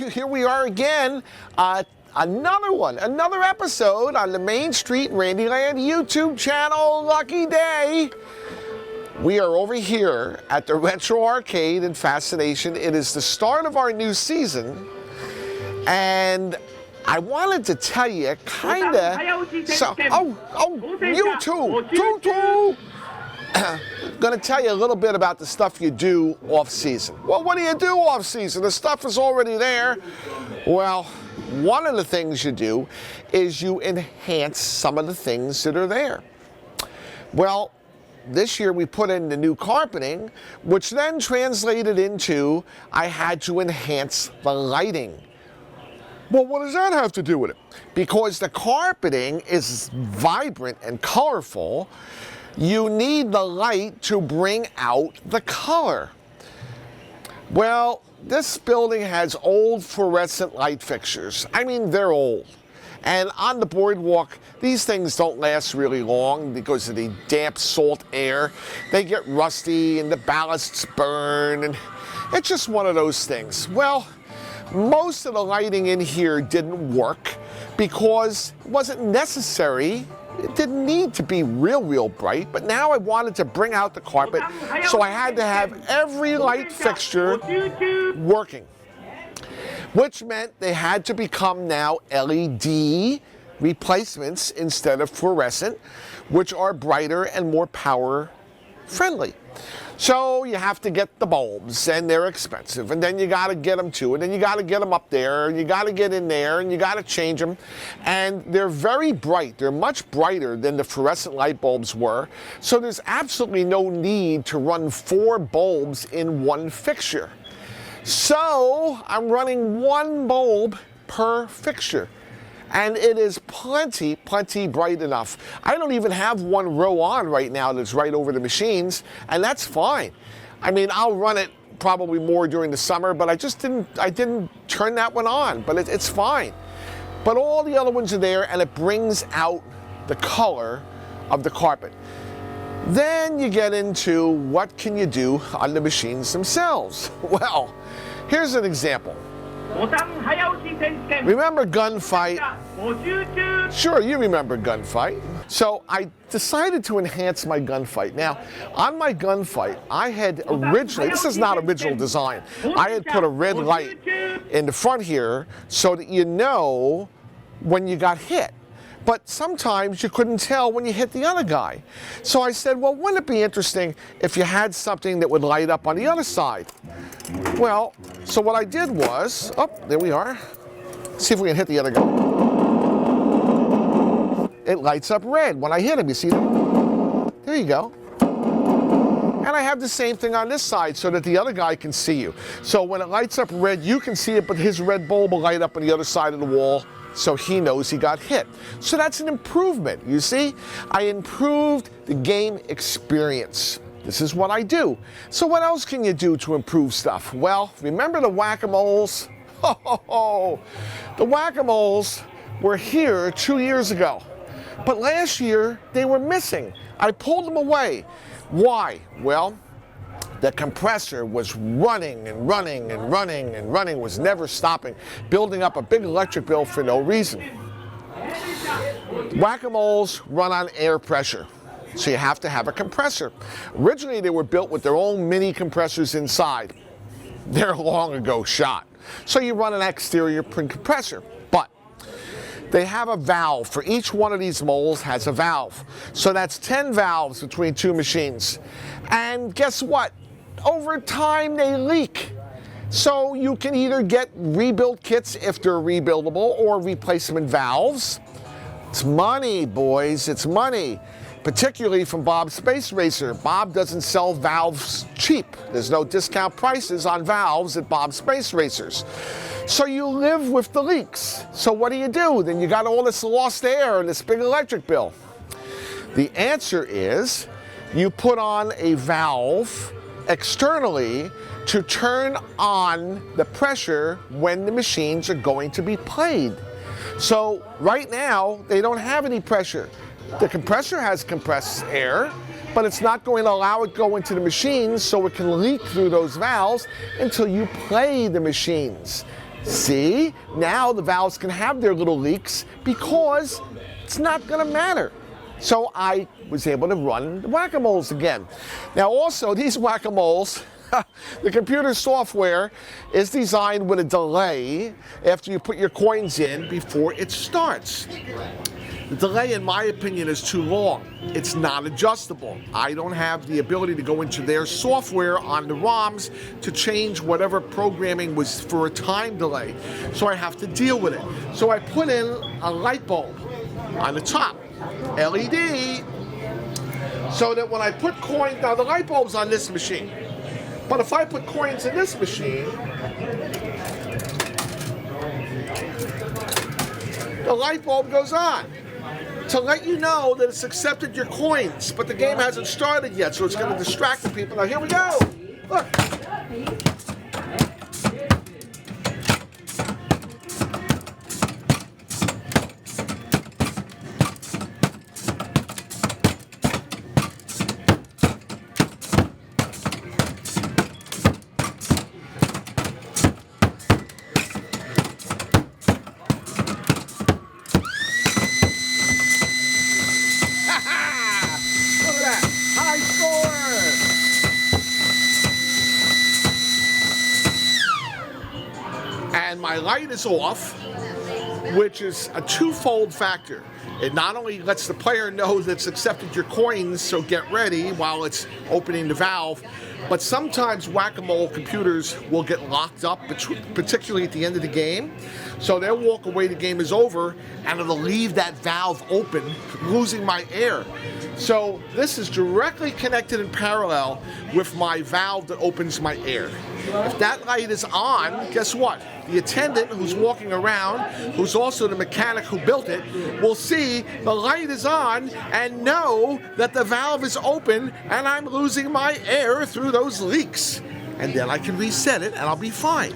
here we are again. Another episode on the Main Street Randyland YouTube channel. Lucky day. We are over here at the Retro Arcade in Fascination. It is the start of our new season, and I wanted to tell you going to tell you a little bit about the stuff you do off season. Well, what do you do off season? The stuff is already there. Well, one of the things you do is you enhance some of the things that are there. Well, this year we put in the new carpeting, which then translated into I had to enhance the lighting. Well, what does that have to do with it? Because the carpeting is vibrant and colorful, you need the light to bring out the color. Well, this building has old fluorescent light fixtures. I mean, they're old. And on the boardwalk, these things don't last really long because of the damp salt air. They get rusty and the ballasts burn, and it's just one of those things. Well, most of the lighting in here didn't work because it wasn't necessary. It didn't need to be real bright, but now I wanted to bring out the carpet, so I had to have every light fixture working, which meant they had to become now LED replacements instead of fluorescent, which are brighter and more power friendly. So you have to get the bulbs, and they're expensive, and then you got to get them too, and then you got to get them up there, and you got to get in there, and you got to change them. And they're very bright. They're much brighter than the fluorescent light bulbs were, so there's absolutely no need to run 4 bulbs in one fixture. So I'm running 1 bulb per fixture, and it is plenty bright enough. I don't even have one row on right now that's right over the machines, and that's fine. I mean, I'll run it probably more during the summer, but I didn't turn that one on, but it's fine. But all the other ones are there, and it brings out the color of the carpet. Then you get into what can you do on the machines themselves. Well, here's an example. Remember Gunfight? Sure, you remember Gunfight. So I decided to enhance my Gunfight. Now, on my Gunfight, I had originally, this is not original design, I had put a red light in the front here so that you know when you got hit. But sometimes you couldn't tell when you hit the other guy. So I said, well, wouldn't it be interesting if you had something that would light up on the other side? Well, so what I did was, oh, there we are. See if we can hit the other guy. It lights up red when I hit him, you see that? There you go. And I have the same thing on this side so that the other guy can see you. So when it lights up red, you can see it, but his red bulb will light up on the other side of the wall, so he knows he got hit. So that's an improvement, you see? I improved the game experience. This is what I do. So what else can you do to improve stuff? Well, remember the Whack-A-Moles? The Whack-A-Moles were here 2 years ago. But last year, they were missing. I pulled them away. Why? Well, the compressor was running, was never stopping, building up a big electric bill for no reason. Whack-A-Moles run on air pressure, so you have to have a compressor. Originally, they were built with their own mini compressors inside. They're long ago shot. So you run an exterior compressor, but they have a valve. For each one of these moles has a valve. So that's 10 valves between 2 machines. And guess what? Over time, they leak. So you can either get rebuild kits if they're rebuildable or replacement valves. It's money, boys, it's money. Particularly from Bob's Space Racer. Bob doesn't sell valves cheap. There's no discount prices on valves at Bob's Space Racers. So you live with the leaks. So what do? Then you got all this lost air and this big electric bill. The answer is you put on a valve externally to turn on the pressure when the machines are going to be played. So right now, they don't have any pressure. The compressor has compressed air, but it's not going to allow it to go into the machines so it can leak through those valves until you play the machines. See, now the valves can have their little leaks because it's not going to matter. So I was able to run the whack-a-moles again. Now also, these whack-a-moles, the computer software is designed with a delay after you put your coins in before it starts. The delay, in my opinion, is too long. It's not adjustable. I don't have the ability to go into their software on the ROMs to change whatever programming was for a time delay. So I have to deal with it. So I put in a light bulb on the top, LED, so that when I put coins, now the light bulb's on this machine, but if I put coins in this machine, the light bulb goes on to let you know that it's accepted your coins, but the game hasn't started yet, so it's going to distract the people. Now here we go. Look. And my light is off, which is a twofold factor. It not only lets the player know that it's accepted your coins, so get ready while it's opening the valve, but sometimes whack-a-mole computers will get locked up, particularly at the end of the game. So they'll walk away, the game is over, and it'll leave that valve open, losing my air. So this is directly connected in parallel with my valve that opens my air. If that light is on, guess what? The attendant who's walking around, who's also the mechanic who built it, will see the light is on and know that the valve is open and I'm losing my air through those leaks. And then I can reset it and I'll be fine.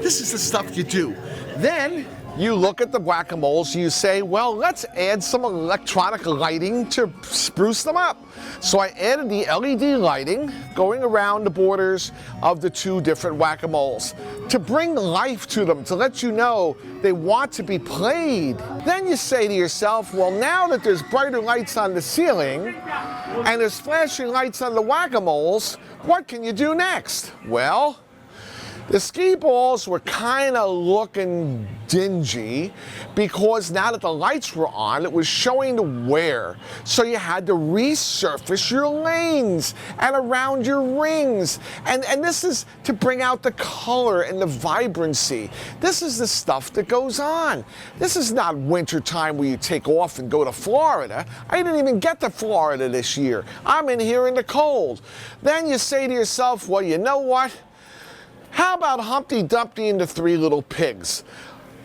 This is the stuff you do. Then you look at the whack-a-moles, you say, well, let's add some electronic lighting to spruce them up. So I added the LED lighting going around the borders of the two different whack-a-moles to bring life to them, to let you know they want to be played. Then you say to yourself, well, now that there's brighter lights on the ceiling and there's flashing lights on the whack-a-moles, what can you do next? Well, the skee balls were kind of looking dingy because now that the lights were on, it was showing the wear. So you had to resurface your lanes and around your rings. And this is to bring out the color and the vibrancy. This is the stuff that goes on. This is not winter time where you take off and go to Florida. I didn't even get to Florida this year. I'm in here in the cold. Then you say to yourself, well, you know what? How about Humpty Dumpty and the Three Little Pigs?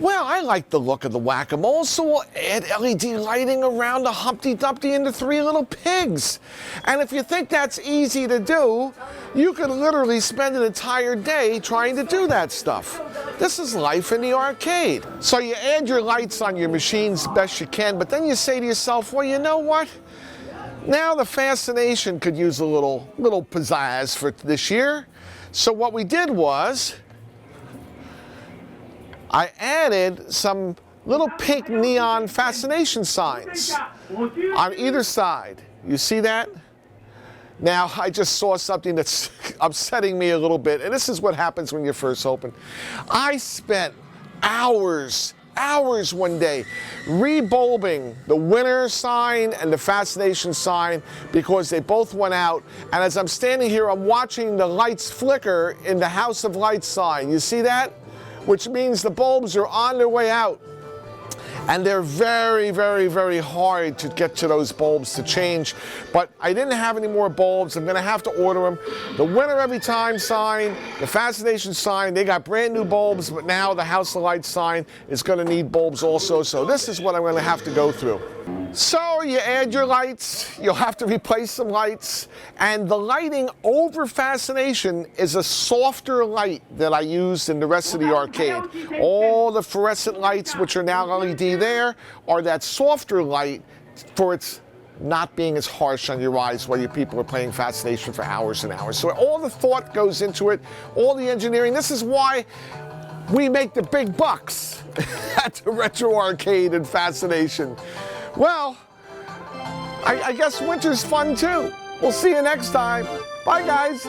Well, I like the look of the whack-a-mole, so we'll add LED lighting around the Humpty Dumpty and the Three Little Pigs. And if you think that's easy to do, you could literally spend an entire day trying to do that stuff. This is life in the arcade. So you add your lights on your machines best you can, but then you say to yourself, well, you know what? Now the Fascination could use a little pizzazz for this year. So what we did was, I added some little pink neon Fascination signs on either side. You see that? Now, I just saw something that's upsetting me a little bit, and this is what happens when you first open. I spent hours one day rebulbing the winner sign and the Fascination sign because they both went out. And as I'm standing here, I'm watching the lights flicker in the House of Lights sign. You see that? Which means the bulbs are on their way out. And they're very, very, very hard to get to those bulbs to change. But I didn't have any more bulbs. I'm going to have to order them. The winner every time sign, the Fascination sign, they got brand new bulbs, but now the House of Lights sign is going to need bulbs also. So this is what I'm going to have to go through. So you add your lights, you'll have to replace some lights, and the lighting over Fascination is a softer light that I used in the rest of the arcade. All the fluorescent lights, which are now LED there, are that softer light for its not being as harsh on your eyes while your people are playing Fascination for hours and hours. So all the thought goes into it, all the engineering. This is why we make the big bucks at the Retro Arcade and Fascination. Well, I guess winter's fun too. We'll see you next time. Bye, guys.